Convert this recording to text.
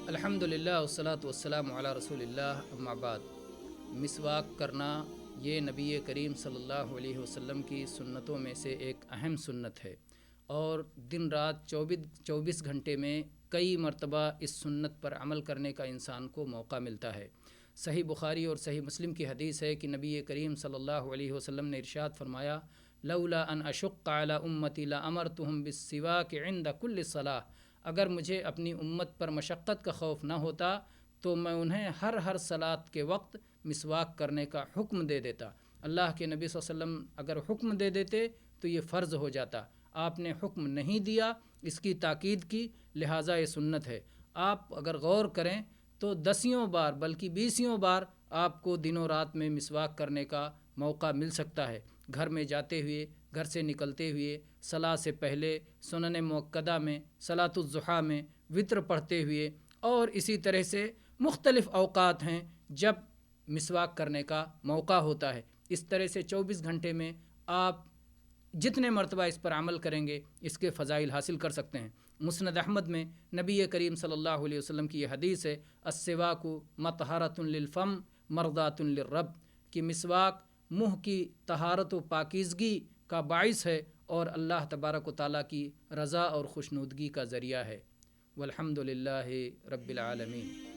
الحمدللہ والصلاۃ والسلام علی رسول اللہ اما بعد۔ مسواک کرنا یہ نبی کریم صلی اللہ علیہ وسلم کی سنتوں میں سے ایک اہم سنت ہے، اور دن رات 24 گھنٹے میں کئی مرتبہ اس سنت پر عمل کرنے کا انسان کو موقع ملتا ہے۔ صحیح بخاری اور صحیح مسلم کی حدیث ہے کہ نبی کریم صلی اللہ علیہ وسلم نے ارشاد فرمایا، لولا ان اشق علی امتی لامرتہم بالسواک عند کل صلاۃ، اگر مجھے اپنی امت پر مشقت کا خوف نہ ہوتا تو میں انہیں ہر صلاۃ کے وقت مسواک کرنے کا حکم دے دیتا۔ اللہ کے نبی صلی اللہ علیہ وسلم اگر حکم دے دیتے تو یہ فرض ہو جاتا، آپ نے حکم نہیں دیا، اس کی تاکید کی، لہٰذا یہ سنت ہے۔ آپ اگر غور کریں تو 10 بار بلکہ 20 بار آپ کو دنوں رات میں مسواک کرنے کا موقع مل سکتا ہے، گھر میں جاتے ہوئے، گھر سے نکلتے ہوئے، صلاۃ سے پہلے، سنن مؤکدہ میں، صلاۃ الضحیٰ میں، وتر پڑھتے ہوئے، اور اسی طرح سے مختلف اوقات ہیں جب مسواک کرنے کا موقع ہوتا ہے۔ اس طرح سے 24 گھنٹے میں آپ جتنے مرتبہ اس پر عمل کریں گے اس کے فضائل حاصل کر سکتے ہیں۔ مسند احمد میں نبی کریم صلی اللہ علیہ وسلم کی یہ حدیث ہے، السواک مطہرۃ للفم مرضات للرب، کہ مسواک منہ کی طہارت و پاکیزگی کا باعث ہے اور اللہ تبارک و تعالیٰ کی رضا اور خوشنودگی کا ذریعہ ہے۔ والحمد للہ رب العالمین۔